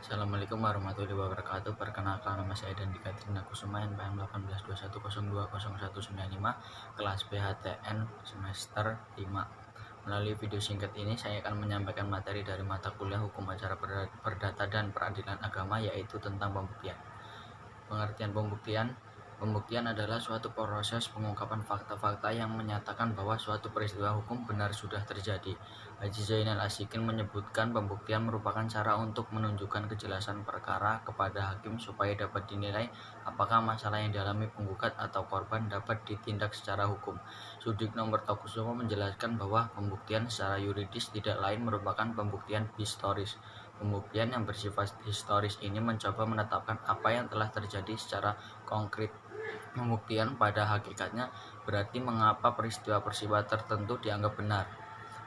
Assalamualaikum warahmatullahi wabarakatuh. Perkenalkan, nama saya Dandi Katrina Kusuma, NPM 1821020195, kelas PHTN semester 5. Melalui video singkat ini saya akan menyampaikan materi dari mata kuliah Hukum Acara Perdata dan Peradilan Agama, yaitu tentang pembuktian. Pengertian pembuktian. Pembuktian adalah suatu proses pengungkapan fakta-fakta yang menyatakan bahwa suatu peristiwa hukum benar sudah terjadi. Haji Zainal Asikin menyebutkan pembuktian merupakan cara untuk menunjukkan kejelasan perkara kepada hakim supaya dapat dinilai apakah masalah yang dialami penggugat atau korban dapat ditindak secara hukum. Sudikno Mertokusumo menjelaskan bahwa pembuktian secara yuridis tidak lain merupakan pembuktian historis. Pembuktian yang bersifat historis ini mencoba menetapkan apa yang telah terjadi secara konkret. Pembuktian pada hakikatnya berarti mengapa peristiwa-peristiwa tertentu dianggap benar.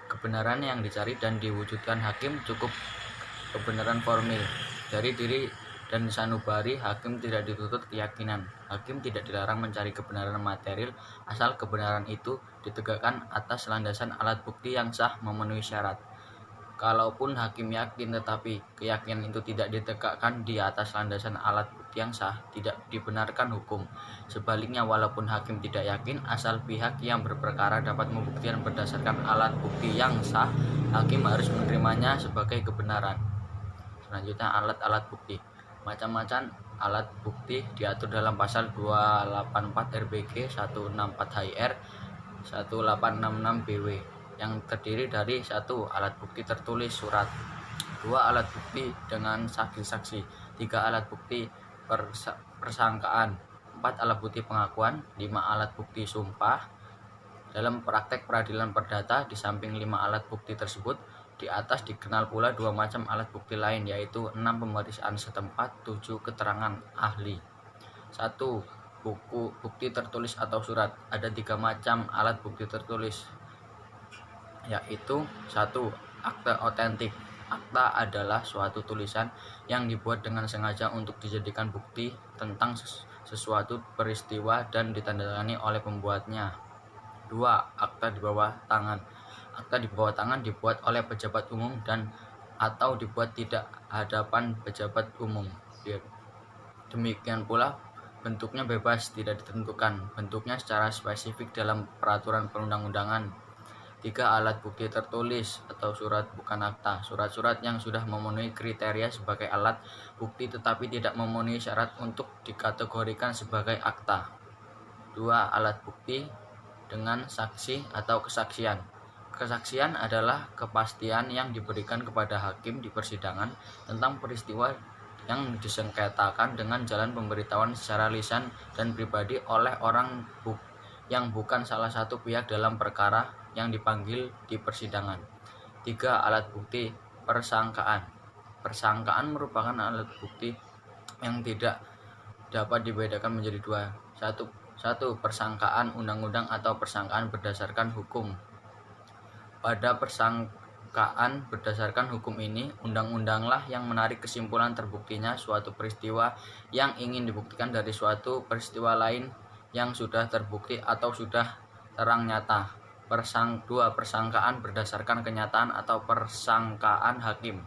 Kebenaran yang dicari dan diwujudkan hakim cukup kebenaran formil. Dari diri dan sanubari, hakim tidak dituntut keyakinan. Hakim tidak dilarang mencari kebenaran material asal kebenaran itu ditegakkan atas landasan alat bukti yang sah memenuhi syarat. Kalaupun hakim yakin tetapi keyakinan itu tidak ditegakkan di atas landasan alat bukti yang sah, tidak dibenarkan hukum. Sebaliknya, walaupun hakim tidak yakin, asal pihak yang berperkara dapat membuktikan berdasarkan alat bukti yang sah, hakim harus menerimanya sebagai kebenaran. Selanjutnya, alat-alat bukti. Macam-macam alat bukti diatur dalam pasal 284 RBG, 164 HIR, 1866 BW, yang terdiri dari 1. Alat bukti tertulis surat, 2. Alat bukti dengan saksi-saksi, 3. Alat bukti persangkaan, 4. Alat bukti pengakuan, 5. Alat bukti sumpah. Dalam praktek peradilan perdata, di samping 5 alat bukti tersebut, di atas dikenal pula 2 macam alat bukti lain, yaitu 6 pemeriksaan setempat, 7 keterangan ahli. 1. Bukti tertulis atau surat. Ada 3 macam alat bukti tertulis, yaitu 1. Akta otentik. Akta adalah suatu tulisan yang dibuat dengan sengaja untuk dijadikan bukti tentang sesuatu peristiwa dan ditandatangani oleh pembuatnya. 2. Akta di bawah tangan. Akta di bawah tangan dibuat oleh pejabat umum dan atau dibuat tidak hadapan pejabat umum. Demikian pula bentuknya bebas, tidak ditentukan bentuknya secara spesifik dalam peraturan perundang-undangan. 3. Alat bukti tertulis atau surat bukan akta. Surat-surat yang sudah memenuhi kriteria sebagai alat bukti tetapi tidak memenuhi syarat untuk dikategorikan sebagai akta. 2. Alat bukti dengan saksi atau kesaksian. Kesaksian adalah kepastian yang diberikan kepada hakim di persidangan tentang peristiwa yang disengketakan dengan jalan pemberitahuan secara lisan dan pribadi oleh orang yang bukan salah satu pihak dalam perkara yang dipanggil di persidangan. 3. Alat bukti persangkaan. Persangkaan merupakan alat bukti yang tidak dapat dibedakan menjadi 2. 1. Persangkaan undang-undang atau persangkaan berdasarkan hukum. Pada persangkaan berdasarkan hukum ini, undang-undanglah yang menarik kesimpulan terbuktinya suatu peristiwa yang ingin dibuktikan dari suatu peristiwa lain yang sudah terbukti atau sudah terang nyata. 2. Persangkaan berdasarkan kenyataan atau persangkaan hakim.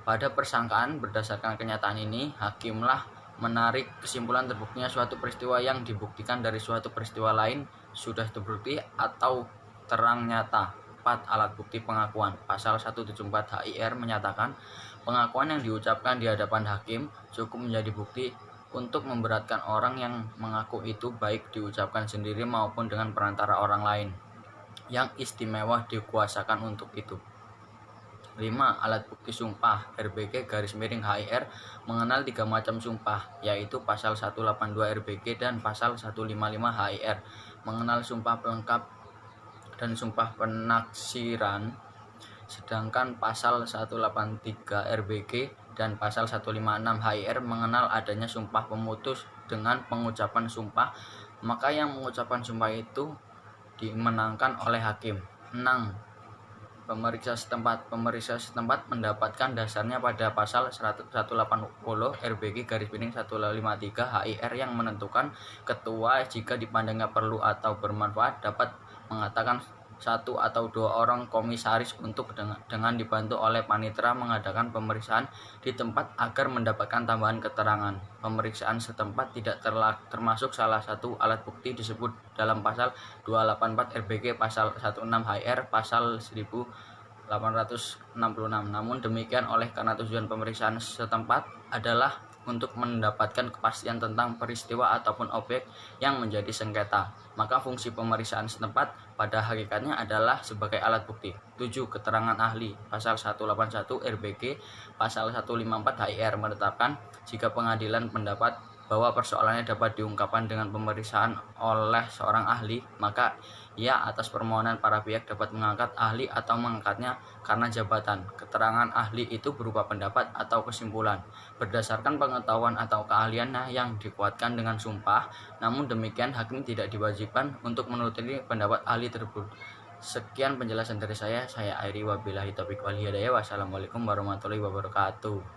Pada persangkaan berdasarkan kenyataan ini, hakimlah menarik kesimpulan terbuktinya suatu peristiwa yang dibuktikan dari suatu peristiwa lain sudah terbukti atau terang nyata. 4. Alat bukti pengakuan. Pasal 174 HIR menyatakan pengakuan yang diucapkan di hadapan hakim cukup menjadi bukti untuk memberatkan orang yang mengaku itu, baik diucapkan sendiri maupun dengan perantara orang lain yang istimewa dikuasakan untuk itu. 5. Alat bukti sumpah. RBG _HIR mengenal 3 macam sumpah, yaitu pasal 182 RBG dan pasal 155 HIR mengenal sumpah pelengkap dan sumpah penaksiran, sedangkan pasal 183 RBG dan pasal 156 HIR mengenal adanya sumpah pemutus dengan pengucapan sumpah, maka yang mengucapkan sumpah itu dimenangkan oleh hakim. 6. Pemeriksa setempat. Pemeriksa setempat mendapatkan dasarnya pada pasal 180 RBG _153 HIR yang menentukan ketua jika dipandangnya perlu atau bermanfaat dapat mengatakan satu atau dua orang komisaris untuk dengan dibantu oleh panitera mengadakan pemeriksaan di tempat agar mendapatkan tambahan keterangan. Pemeriksaan setempat tidak termasuk salah satu alat bukti disebut dalam pasal 284 RBG, pasal 16 HR, pasal 1866. Namun demikian, karena tujuan pemeriksaan setempat adalah untuk mendapatkan kepastian tentang peristiwa ataupun objek yang menjadi sengketa, maka fungsi pemeriksaan setempat pada hakikatnya adalah sebagai alat bukti. 7. Keterangan ahli. Pasal 181 RBG, pasal 154 HIR menetapkan jika pengadilan pendapat bahwa persoalannya dapat diungkapkan dengan pemeriksaan oleh seorang ahli, maka ia atas permohonan para pihak dapat mengangkat ahli atau mengangkatnya karena jabatan. Keterangan ahli itu berupa pendapat atau kesimpulan berdasarkan pengetahuan atau keahliannya yang dikuatkan dengan sumpah. Namun demikian, hakim tidak diwajibkan untuk menuruti pendapat ahli tersebut. Sekian penjelasan dari saya Airi, wabillahi taufiq wal hidayah. Wassalamualaikum warahmatullahi wabarakatuh.